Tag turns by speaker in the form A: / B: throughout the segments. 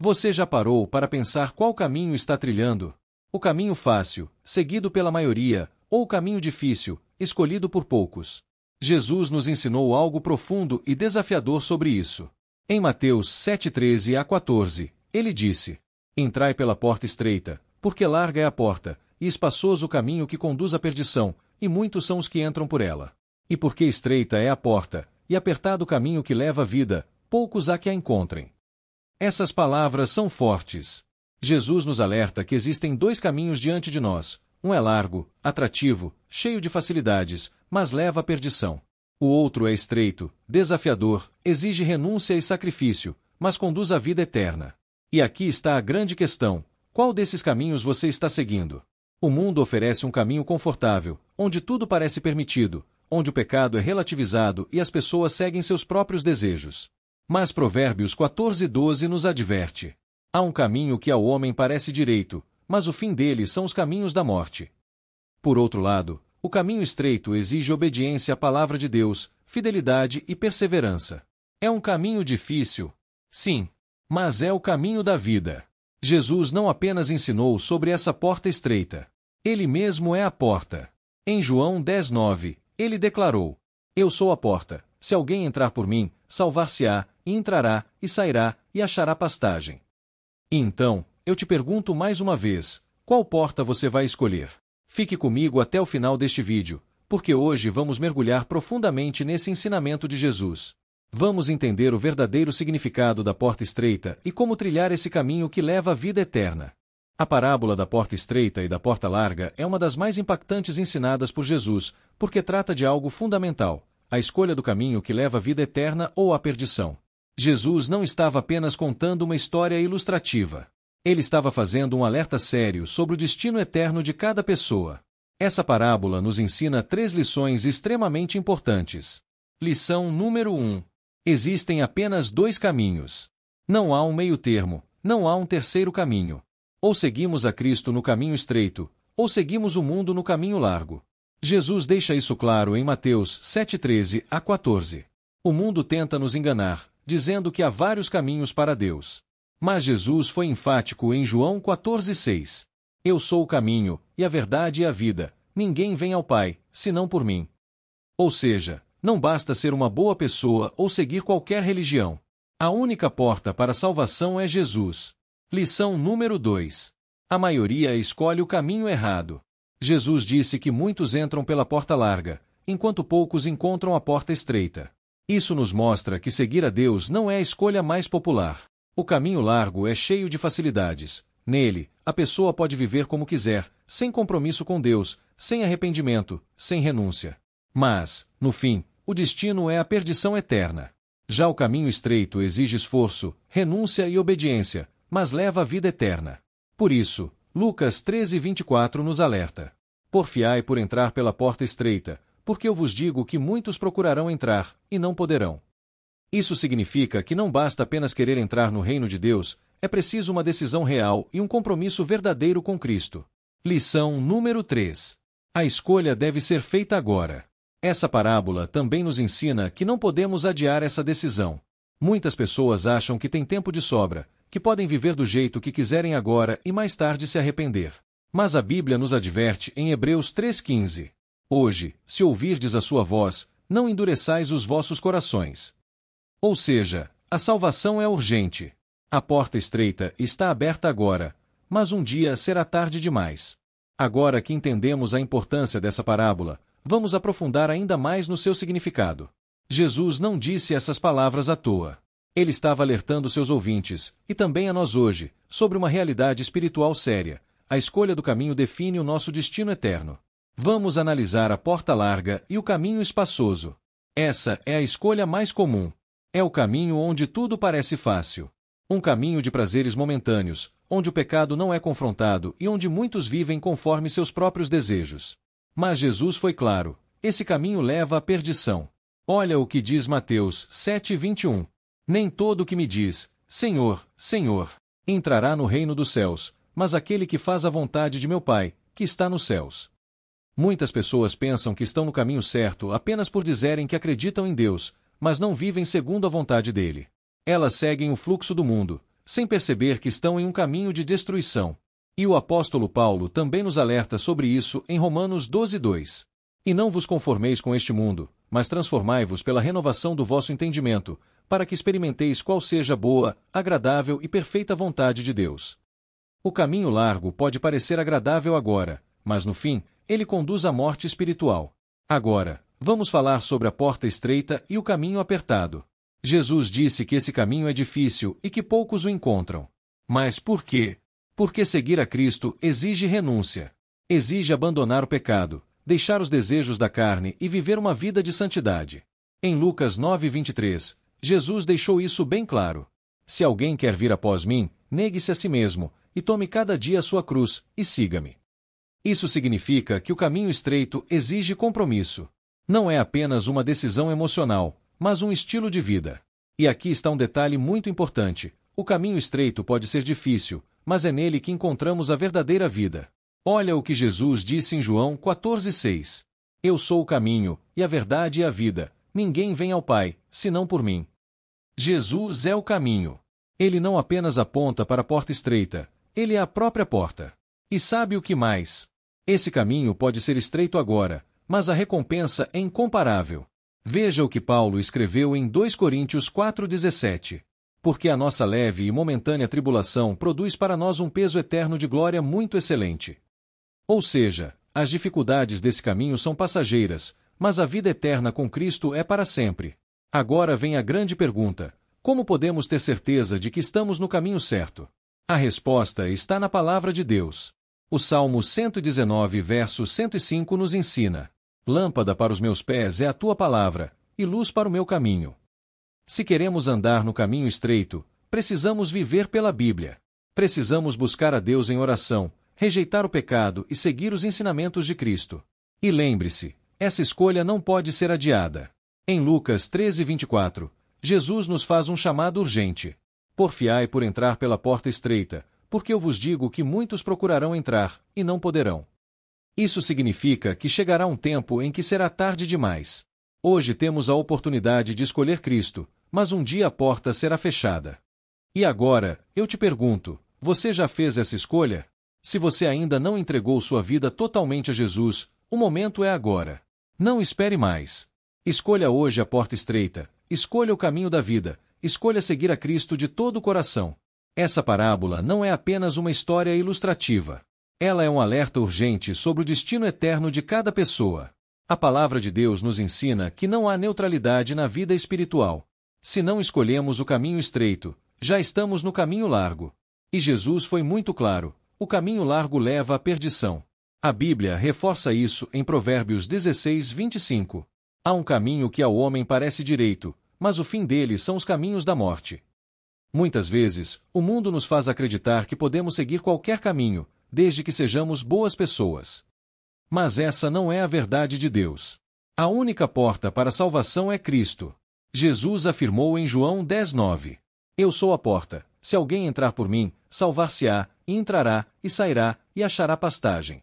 A: Você já parou para pensar qual caminho está trilhando? O caminho fácil, seguido pela maioria, ou o caminho difícil, escolhido por poucos? Jesus nos ensinou algo profundo e desafiador sobre isso. Em Mateus 7:13 a 14, ele disse: Entrai pela porta estreita, porque larga é a porta, e espaçoso o caminho que conduz à perdição, e muitos são os que entram por ela. E porque estreita é a porta, e apertado o caminho que leva à vida, poucos há que a encontrem. Essas palavras são fortes. Jesus nos alerta que existem dois caminhos diante de nós. Um é largo, atrativo, cheio de facilidades, mas leva à perdição. O outro é estreito, desafiador, exige renúncia e sacrifício, mas conduz à vida eterna. E aqui está a grande questão: qual desses caminhos você está seguindo? O mundo oferece um caminho confortável, onde tudo parece permitido, onde o pecado é relativizado e as pessoas seguem seus próprios desejos. Mas Provérbios 14:12 nos adverte: há um caminho que ao homem parece direito, mas o fim dele são os caminhos da morte. Por outro lado, o caminho estreito exige obediência à palavra de Deus, fidelidade e perseverança. É um caminho difícil? Sim. Mas é o caminho da vida. Jesus não apenas ensinou sobre essa porta estreita. Ele mesmo é a porta. Em João 10:9, ele declarou: Eu sou a porta. Se alguém entrar por mim, salvar-se-á, e entrará, e sairá, e achará pastagem. E então, eu te pergunto mais uma vez, qual porta você vai escolher? Fique comigo até o final deste vídeo, porque hoje vamos mergulhar profundamente nesse ensinamento de Jesus. Vamos entender o verdadeiro significado da porta estreita e como trilhar esse caminho que leva à vida eterna. A parábola da porta estreita e da porta larga é uma das mais impactantes ensinadas por Jesus, porque trata de algo fundamental: a escolha do caminho que leva à vida eterna ou à perdição. Jesus não estava apenas contando uma história ilustrativa. Ele estava fazendo um alerta sério sobre o destino eterno de cada pessoa. Essa parábola nos ensina 3 lições extremamente importantes. Lição número 1. Existem apenas 2 caminhos. Não há um meio-termo, não há um terceiro caminho. Ou seguimos a Cristo no caminho estreito, ou seguimos o mundo no caminho largo. Jesus deixa isso claro em Mateus 7:13 a 14. O mundo tenta nos enganar, dizendo que há vários caminhos para Deus. Mas Jesus foi enfático em João 14:6. Eu sou o caminho, e a verdade e a vida. Ninguém vem ao Pai, senão por mim. Ou seja, não basta ser uma boa pessoa ou seguir qualquer religião. A única porta para a salvação é Jesus. Lição número 2. A maioria escolhe o caminho errado. Jesus disse que muitos entram pela porta larga, enquanto poucos encontram a porta estreita. Isso nos mostra que seguir a Deus não é a escolha mais popular. O caminho largo é cheio de facilidades. Nele, a pessoa pode viver como quiser, sem compromisso com Deus, sem arrependimento, sem renúncia. Mas, no fim, o destino é a perdição eterna. Já o caminho estreito exige esforço, renúncia e obediência, mas leva à vida eterna. Por isso, Lucas 13:24 nos alerta: Porfiai por entrar pela porta estreita, porque eu vos digo que muitos procurarão entrar, e não poderão. Isso significa que não basta apenas querer entrar no reino de Deus, é preciso uma decisão real e um compromisso verdadeiro com Cristo. Lição número 3. A escolha deve ser feita agora. Essa parábola também nos ensina que não podemos adiar essa decisão. Muitas pessoas acham que têm tempo de sobra, que podem viver do jeito que quiserem agora e mais tarde se arrepender. Mas a Bíblia nos adverte em Hebreus 3:15. Hoje, se ouvirdes a sua voz, não endureçais os vossos corações. Ou seja, a salvação é urgente. A porta estreita está aberta agora, mas um dia será tarde demais. Agora que entendemos a importância dessa parábola, vamos aprofundar ainda mais no seu significado. Jesus não disse essas palavras à toa. Ele estava alertando seus ouvintes, e também a nós hoje, sobre uma realidade espiritual séria. A escolha do caminho define o nosso destino eterno. Vamos analisar a porta larga e o caminho espaçoso. Essa é a escolha mais comum. É o caminho onde tudo parece fácil. Um caminho de prazeres momentâneos, onde o pecado não é confrontado e onde muitos vivem conforme seus próprios desejos. Mas Jesus foi claro: esse caminho leva à perdição. Olha o que diz Mateus 7:21. Nem todo o que me diz, Senhor, Senhor, entrará no reino dos céus, mas aquele que faz a vontade de meu Pai, que está nos céus. Muitas pessoas pensam que estão no caminho certo apenas por dizerem que acreditam em Deus, mas não vivem segundo a vontade dele. Elas seguem o fluxo do mundo, sem perceber que estão em um caminho de destruição. E o apóstolo Paulo também nos alerta sobre isso em Romanos 12:2. E não vos conformeis com este mundo, mas transformai-vos pela renovação do vosso entendimento, para que experimenteis qual seja a boa, agradável e perfeita vontade de Deus. O caminho largo pode parecer agradável agora, mas no fim, ele conduz à morte espiritual. Agora, vamos falar sobre a porta estreita e o caminho apertado. Jesus disse que esse caminho é difícil e que poucos o encontram. Mas por quê? Porque seguir a Cristo exige renúncia. Exige abandonar o pecado, deixar os desejos da carne e viver uma vida de santidade. Em Lucas 9:23, Jesus deixou isso bem claro. Se alguém quer vir após mim, negue-se a si mesmo, e tome cada dia a sua cruz, e siga-me. Isso significa que o caminho estreito exige compromisso. Não é apenas uma decisão emocional, mas um estilo de vida. E aqui está um detalhe muito importante: o caminho estreito pode ser difícil, mas é nele que encontramos a verdadeira vida. Olha o que Jesus disse em João 14:6. Eu sou o caminho, e a verdade e a vida. Ninguém vem ao Pai, senão por mim. Jesus é o caminho. Ele não apenas aponta para a porta estreita, ele é a própria porta. E sabe o que mais? Esse caminho pode ser estreito agora, mas a recompensa é incomparável. Veja o que Paulo escreveu em 2 Coríntios 4:17. Porque a nossa leve e momentânea tribulação produz para nós um peso eterno de glória muito excelente. Ou seja, as dificuldades desse caminho são passageiras, mas a vida eterna com Cristo é para sempre. Agora vem a grande pergunta: como podemos ter certeza de que estamos no caminho certo? A resposta está na palavra de Deus. O Salmo 119, verso 105 nos ensina: Lâmpada para os meus pés é a tua palavra, e luz para o meu caminho. Se queremos andar no caminho estreito, precisamos viver pela Bíblia. Precisamos buscar a Deus em oração, rejeitar o pecado e seguir os ensinamentos de Cristo. E lembre-se, essa escolha não pode ser adiada. Em Lucas 13:24, Jesus nos faz um chamado urgente. Porfiai por entrar pela porta estreita, porque eu vos digo que muitos procurarão entrar, e não poderão. Isso significa que chegará um tempo em que será tarde demais. Hoje temos a oportunidade de escolher Cristo, mas um dia a porta será fechada. E agora, eu te pergunto, você já fez essa escolha? Se você ainda não entregou sua vida totalmente a Jesus, o momento é agora. Não espere mais. Escolha hoje a porta estreita, escolha o caminho da vida, escolha seguir a Cristo de todo o coração. Essa parábola não é apenas uma história ilustrativa. Ela é um alerta urgente sobre o destino eterno de cada pessoa. A palavra de Deus nos ensina que não há neutralidade na vida espiritual. Se não escolhemos o caminho estreito, já estamos no caminho largo. E Jesus foi muito claro: o caminho largo leva à perdição. A Bíblia reforça isso em Provérbios 16:25. Há um caminho que ao homem parece direito, mas o fim dele são os caminhos da morte. Muitas vezes, o mundo nos faz acreditar que podemos seguir qualquer caminho, desde que sejamos boas pessoas. Mas essa não é a verdade de Deus. A única porta para a salvação é Cristo. Jesus afirmou em João 10:9. Eu sou a porta. Se alguém entrar por mim, salvar-se-á, e entrará, e sairá, e achará pastagem.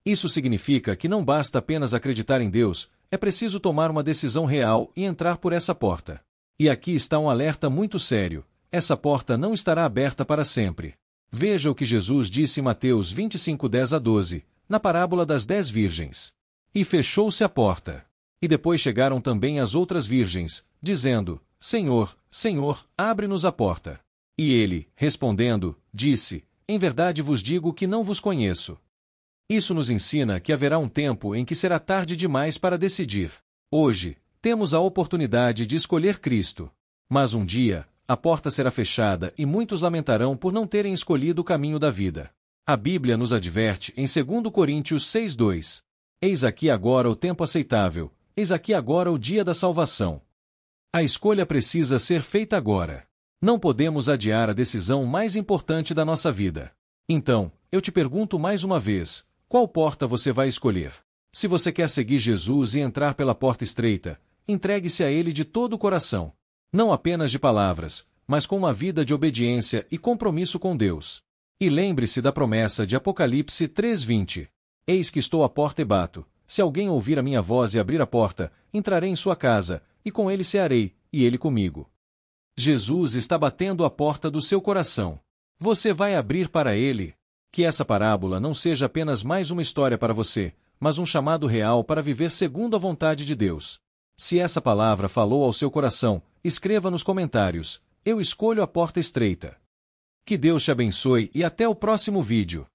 A: Isso significa que não basta apenas acreditar em Deus, é preciso tomar uma decisão real e entrar por essa porta. E aqui está um alerta muito sério: essa porta não estará aberta para sempre. Veja o que Jesus disse em Mateus 25:10-12, na parábola das 10 virgens. E fechou-se a porta. E depois chegaram também as outras virgens, dizendo: Senhor, Senhor, abre-nos a porta. E ele, respondendo, disse: Em verdade vos digo que não vos conheço. Isso nos ensina que haverá um tempo em que será tarde demais para decidir. Hoje, temos a oportunidade de escolher Cristo. Mas um dia, a porta será fechada e muitos lamentarão por não terem escolhido o caminho da vida. A Bíblia nos adverte em 2 Coríntios 6:2. Eis aqui agora o tempo aceitável, eis aqui agora o dia da salvação. A escolha precisa ser feita agora. Não podemos adiar a decisão mais importante da nossa vida. Então, eu te pergunto mais uma vez: qual porta você vai escolher? Se você quer seguir Jesus e entrar pela porta estreita, entregue-se a Ele de todo o coração. Não apenas de palavras, mas com uma vida de obediência e compromisso com Deus. E lembre-se da promessa de Apocalipse 3:20. Eis que estou à porta e bato. Se alguém ouvir a minha voz e abrir a porta, entrarei em sua casa, e com ele cearei, e ele comigo. Jesus está batendo a porta do seu coração. Você vai abrir para ele? Que essa parábola não seja apenas mais uma história para você, mas um chamado real para viver segundo a vontade de Deus. Se essa palavra falou ao seu coração, escreva nos comentários: eu escolho a porta estreita. Que Deus te abençoe e até o próximo vídeo.